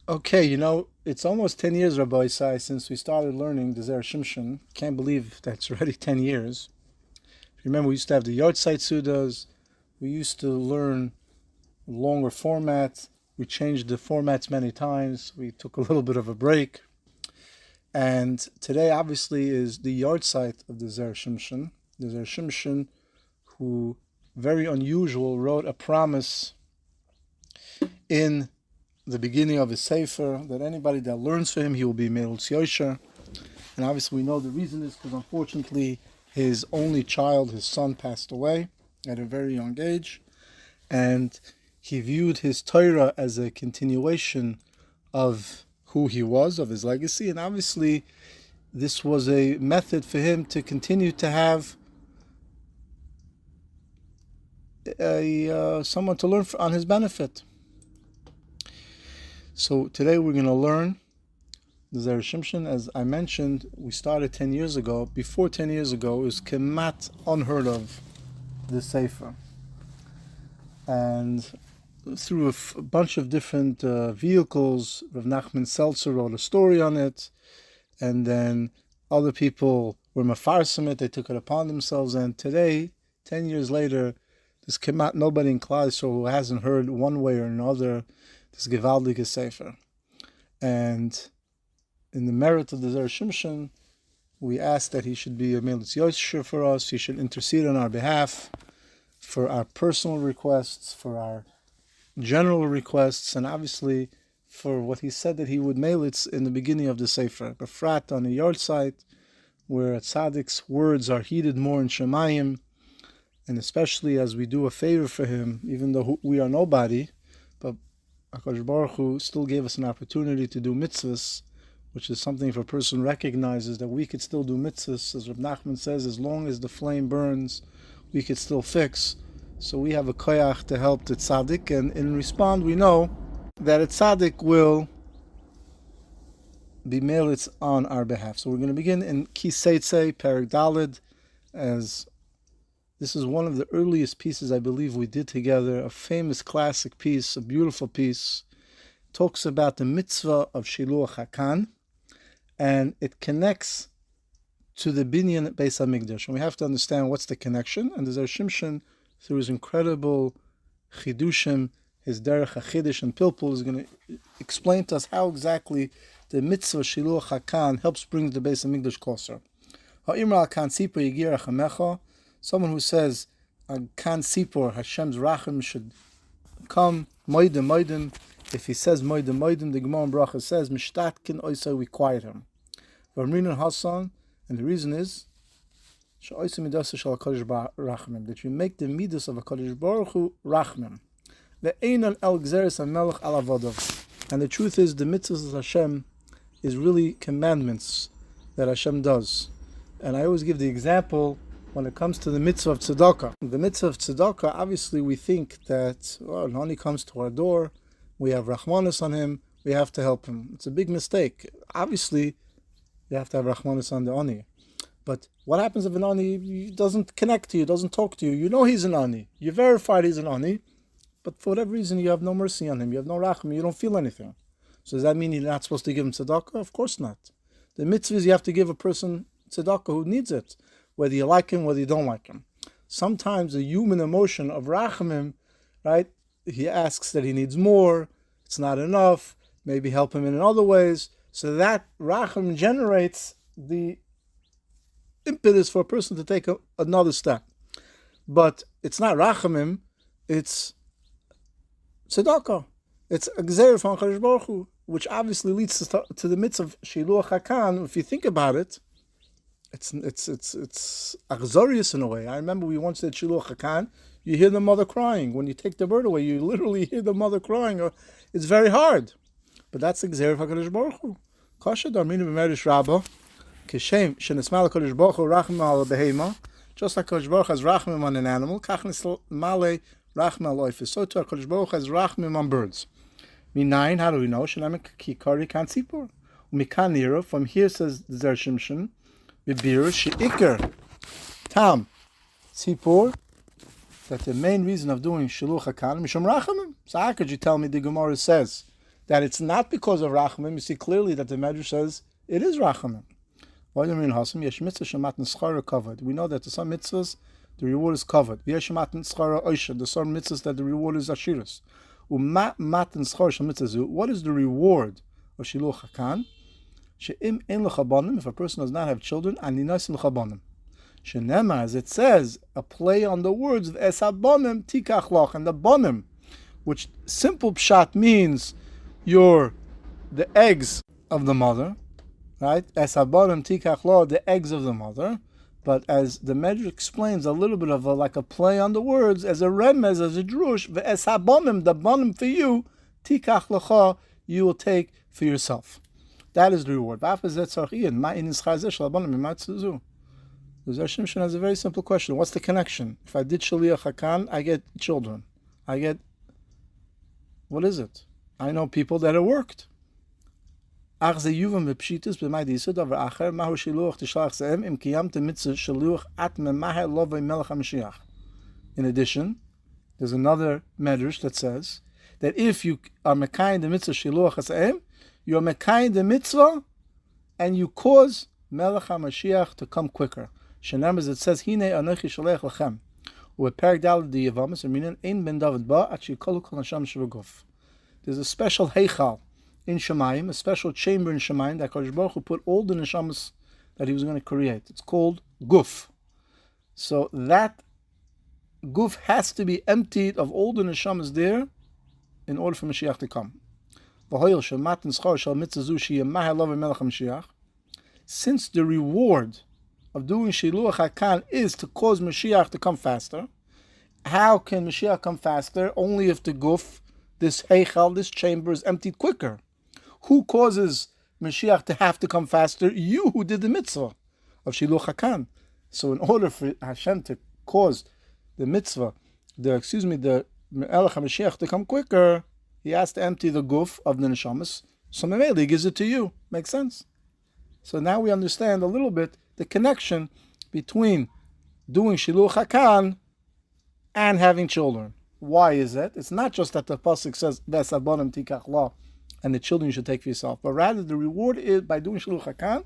Okay, it's almost 10 years, Rabbi Isai, since we started learning the Zera Shimshon. Can't believe that's already 10 years. Remember, we used to have the Yartzeit Sudas. We used to learn longer formats. We changed the formats many times. We took a little bit of a break. And today, obviously, is the Yartzeit of the Zera Shimshon. The Zera Shimshon, who, very unusual, wrote a promise in the beginning of his Sefer that anybody that learns from him, he will be Meilutz Yosher. And obviously we know the reason is because unfortunately his only child, his son, passed away at a very young age. And he viewed his Torah as a continuation of who he was, of his legacy. And obviously this was a method for him to continue to have someone to learn on his benefit. So today we're going to learn the Zera Shimshon. As I mentioned, we started 10 years ago. Before 10 years ago, it was kemat unheard of, this Sefer. And through a bunch of different vehicles, Rav Nachman Seltzer wrote a story on it, and then other people were mefarsim it, they took it upon themselves, and today, 10 years later, there's kemat nobody in Klal Yisrael who hasn't heard one way or another this gewaldige Sefer. And in the merit of the Zera Shimshon, we ask that he should be a Meilutz Yosher for us. He should intercede on our behalf for our personal requests, for our general requests, and obviously for what he said that he would Meilutz in the beginning of the Sefer. Befrat on a yard site where a tzaddik's words are heeded more in Shemayim, and especially as we do a favor for him, even though we are nobody, but HaKadosh Baruch Hu still gave us an opportunity to do mitzvahs, which is something if a person recognizes that we could still do mitzvahs, as Reb Nachman says, as long as the flame burns, we could still fix. So we have a koyach to help the tzaddik, and in response we know that a tzaddik will be meilutz on our behalf. So we're going to begin in Teitzei, Perek Daled, as this is one of the earliest pieces I believe we did together, a famous classic piece, a beautiful piece. It talks about the mitzvah of Shiluach HaKan, and it connects to the binyan Beis HaMikdash. And we have to understand what's the connection. And the Zera Shimshon, through his incredible chidushim, his derech hachidush and pilpul, is going to explain to us how exactly the mitzvah Shiluach HaKan helps bring the Beis HaMikdash closer. Ha'imra HaKan Sipur Yigir HaChamecha. Someone who says, Kan Sipur, Hashem's Rachim should come, Moidim. If he says Moidim, the Gemara in Bracha says, Mishtatkin Oisa, we quiet him. V'amrinan Hasan, and the reason is, that you make the midas of HaKadosh Baruch Hu Rachmim. Ve'einan el gzeres HaMelech al avodav. And the truth is, the mitzvahs of Hashem is really commandments that Hashem does. And I always give the example, when it comes to the mitzvah of tzedakah. The mitzvah of tzedakah, obviously we think that, an ani comes to our door, we have rachmanis on him, we have to help him. It's a big mistake. Obviously, you have to have rachmanis on the ani. But what happens if an ani doesn't connect to you, doesn't talk to you? You know he's an ani. You verified he's an ani, but for whatever reason you have no mercy on him, you have no rachim, you don't feel anything. So does that mean you're not supposed to give him tzedakah? Of course not. The mitzvah is you have to give a person tzedakah who needs it, whether you like him, whether you don't like him. Sometimes the human emotion of rachamim, right? He asks that he needs more, it's not enough, maybe help him in other ways. So that racham generates the impetus for a person to take another step. But it's not rachamim, it's tzedakah. It's a gzeir from HaKadosh Baruch Hu, which obviously leads to the mitzvah of Shiluach HaKan. If you think about it, it's achzorius in a way. I remember we once did Shiluach HaKan. You hear the mother crying. When you take the bird away, you literally hear the mother crying. It's very hard. But that's the gzeir of HaKadosh Baruch Hu. Kasha darminu b'merish rabba. Kishem shenismal HaKadosh Baruch Hu rachim al behema. Just like HaKadosh Baruch Hu has rachim on an animal, kach nismale rachim al oifis. So too HaKadosh Baruch Hu has rachim on birds. Minayin, how do we know? Shenam kikari kan sipur. Umikan nira, from here says the Zera Shimshon, bibir sheikar tam sipur, that the main reason of doing Shiluach HaKan, Mishum Rachamim. So how could you tell me the Gemara says that it's not because of Rachamim. You see clearly that the Medrash says it is Rachamim. We know that to some mitzvahs the reward is covered. The some mitzvahs that the reward is ashiras. What is the reward of shiluch hakan? If a person does not have children, as it says, a play on the words of esabonim tikach loch, and the bonim, which simple pshat means the eggs of the mother, right? Esabonim tikach loch, the eggs of the mother. But as the Medrash explains, a little bit of like a play on the words, as a remez, as a drush, ve'esabonim, the bonim for you, tikach locha, you will take for yourself. That is the reward. The Zera Shimshon has a very simple question. What's the connection? If I did Shaliach Hakan, I get children. What is it? I know people that it worked. In addition, there's another medrash that says that if you are mekayim the mitzvah shiluach hasem, you are mekayim the mitzvah and you cause Melech HaMashiach to come quicker. Shenam, it says, Hine anochi sholech lachem. U'eperek daled di Yevamis, Minin ein ben David ba, at shikolu kol nasham shevaguf. There's a special heichal in Shemayim, a special chamber in Shemayim, that Kadosh Baruch Hu put all the neshamas that he was going to create. It's called guf. So that guf has to be emptied of all the neshamas there in order for Mashiach to come. Since the reward of doing Shiluach HaKan is to cause Mashiach to come faster, how can Mashiach come faster? Only if the guf, this heichal, this chamber, is emptied quicker. Who causes Mashiach to have to come faster? You who did the mitzvah of Shiluach HaKan. So in order for Hashem to cause the mitzvah, the Melech HaMashiach to come quicker, he has to empty the guf of the neshamas. So Mameli, he gives it to you. Makes sense? So now we understand a little bit the connection between doing Shiluach HaKan and having children. Why is that? It's not just that the pasuk says Ve'esabonim tikach la, and the children you should take for yourself, but rather the reward is by doing Shiluach HaKan,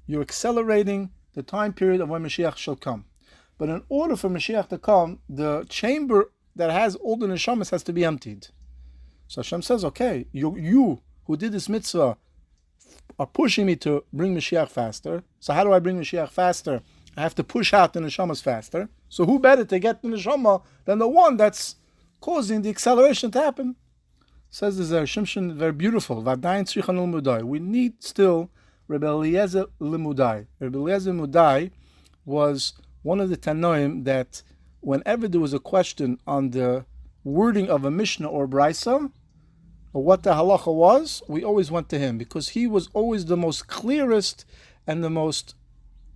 you're accelerating the time period of when Mashiach shall come. But in order for Mashiach to come, the chamber that has all the neshamas has to be emptied. So Hashem says, okay, you who did this mitzvah are pushing me to bring Mashiach faster. So how do I bring Mashiach faster? I have to push out the neshamas faster. So who better to get the neshama than the one that's causing the acceleration to happen? Says the Zera Shimshon, very beautiful. We need still Rabbi Eliezer Limudai. Rabbi Eliezer Limudai was one of the Tanoim that whenever there was a question on the wording of a Mishnah or Brisa, or what the halacha was, we always went to him because he was always the most clearest and the most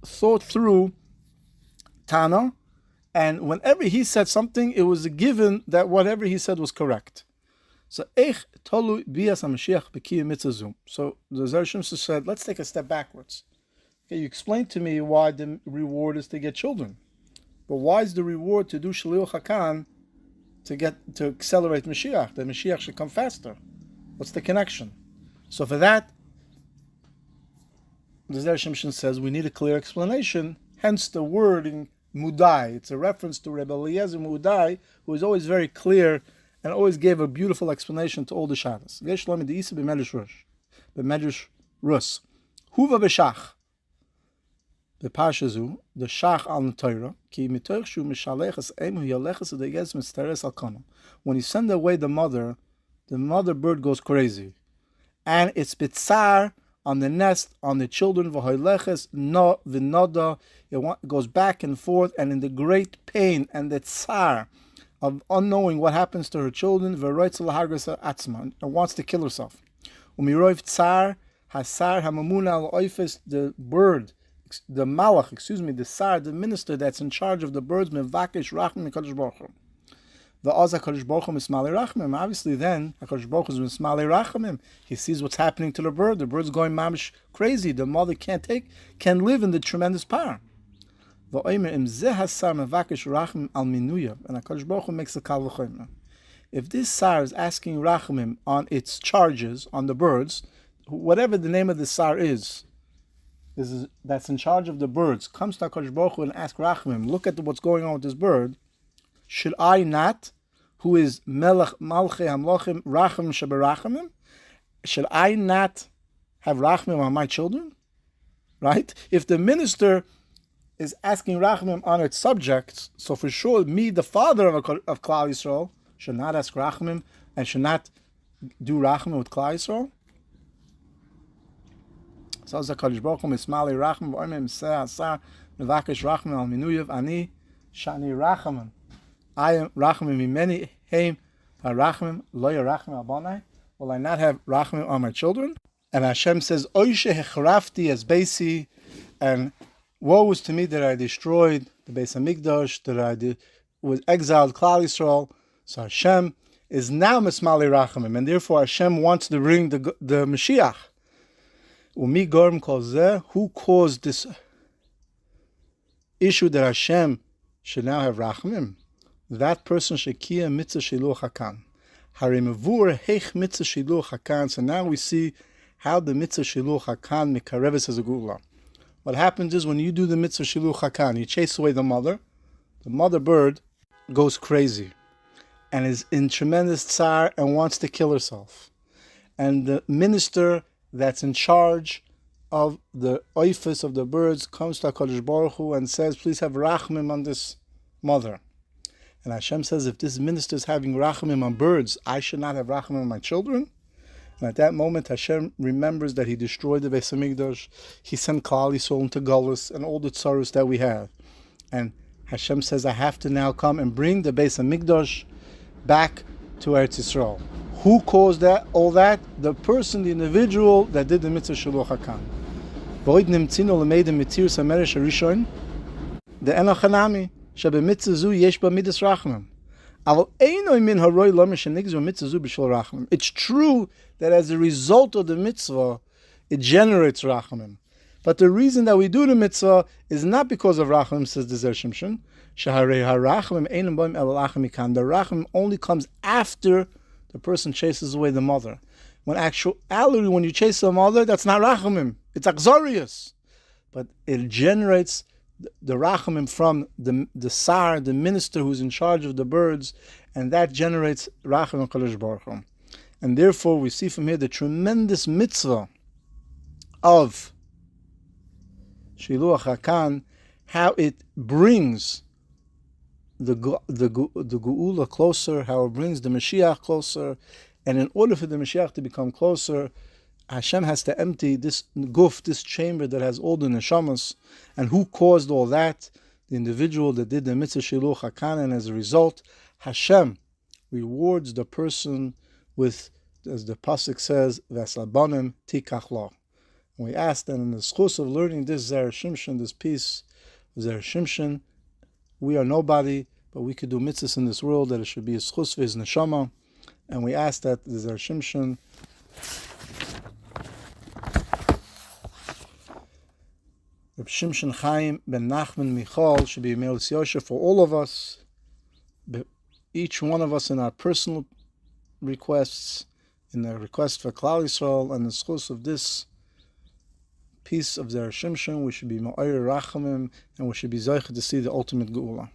thought through Tana, and whenever he said something, it was a given that whatever he said was correct. So Eich Tolu Bias HaMashiach B'Kiyum Mitzvah. So the Zera Shimshon said, let's take a step backwards. Okay, you explained to me why the reward is to get children, but why is the reward to do Shaliach HaKan to accelerate Mashiach? That Mashiach should come faster. What's the connection? So for that, the Zera Shimshon says we need a clear explanation. Hence the wording Mudai. It's a reference to Rabbi Eliezer Mudai, who is always very clear and always gave a beautiful explanation to all the shadas. Gesh lo mi isa b'medrash rus. Huva b'shach. The Parshat, the Shach al Torah, ki mitoch shu mishalechas emu yalechas adegez misteres al kanam. When you send away the mother bird goes crazy, and it's bitzar on the nest, on the children. V'hoyleches no v'noda. It goes back and forth, and in the great pain and the tsar of unknowing what happens to her children, v'roitz lahargas atzman, and wants to kill herself. Umiroiv tsar hasar hamamuna al oifes, the bird. The malach, the sar, the minister that's in charge of the birds, mevakesh rachmim HaKadosh Baruch Hu. The Oz HaKadosh Baruch Hu mismalei rachmim. Obviously, then HaKadosh Baruch Hu is mismalei rachmim. He sees what's happening to the bird. The bird's going mamish crazy. The mother can live in the tremendous power. The Oimer im zeh hasar mevakesh rachmim al minuya, and HaKadosh Baruch Hu makes a kal v'chomer. if this sar is asking rachamim on its charges, on the birds, whatever the name of the sar is that's in charge of the birds, comes to HaKadosh Baruch Hu and asks rachamim, look at what's going on with this bird, should I not, who is Melech Malchei Hamlochim Racham Sheberachamim, should I not have rachamim on my children? Right? If the minister is asking rachamim on its subjects, so for sure, me, the father of Klal Yisrael, should not ask rachamim and should not do rachamim with Klal Yisrael. So HaKadosh Baruch Hu Mismali Rachamim V'Oimim Seh Asar Mevakesh Rachamim Al Minuyev Ani Shani Rachamim. I am rachamim mimeni heim harachamim lo yarachamim al banai. Will I not have rachamim on my children? And Hashem says, Oishe hechrafti as beisi, and woe is to me that I destroyed the Beis Hamikdash, that I was exiled Klal Yisrael. So Hashem is now mismali rachamim, and therefore Hashem wants to bring the Mashiach. Umi gorm kol zeh, who caused this issue that Hashem should now have rachamim? That person shekia mitzvah shiluch hakan. Harimavur heich mitzvah shiluch hakan. So now we see how the mitzvah shiluch hakan mikareves as a gula. What happens is when you do the mitzvah shiluch hakan, you chase away the mother bird goes crazy and is in tremendous tsar and wants to kill herself. And the minister that's in charge of the oifus of the birds comes to HaKadosh Baruch Hu and says, please have rachmim on this mother. And Hashem says, if this minister is having rachamim on birds, I should not have rachamim on my children. And at that moment, Hashem remembers that He destroyed the Beis Hamikdash. He sent Klal Yisrael into Galus and all the tzaros that we have. And Hashem says, I have to now come and bring the Beis Hamikdash back to Eretz Yisrael. Who caused that? All that? The person, the individual that did the mitzvah Shiluch HaKan. Void nimtzino l'meidem mitzir sameresh harishon the enochanami. It's true that as a result of the mitzvah, it generates rachamim. But the reason that we do the mitzvah is not because of rachamim, says the Zera Shimshon. The rachamim only comes after the person chases away the mother. When you chase the mother, that's not rachamim. It's axorius. But it generates the rachamim from the sar, the minister who's in charge of the birds, and that generates rachamim HaKadosh Baruch Hu. And therefore we see from here the tremendous mitzvah of Shiluach HaKan, how it brings the Geula closer, how it brings the Mashiach closer, and in order for the Mashiach to become closer, Hashem has to empty this guf, this chamber that has all the neshamas. And who caused all that? The individual that did the mitzvah shiluch hakan, and as a result, Hashem rewards the person with, as the pasuk says, v'aslabanim tikach lo. And we ask that in the schus of learning this Zera Shimshon, this piece of Zera Shimshon, we are nobody, but we could do mitzvahs in this world, that it should be a schus for his neshama. And we ask that the Zera Shimshon Rabbi Shimshon Chaim ben Nachman Michal should be Me'el Yosher for all of us, each one of us in our personal requests, in the request for Klal Yisrael, and the schus of this piece of Zera Shimshon, we should be Ma'ir Rachamim, and we should be Zoich to see the ultimate Geula.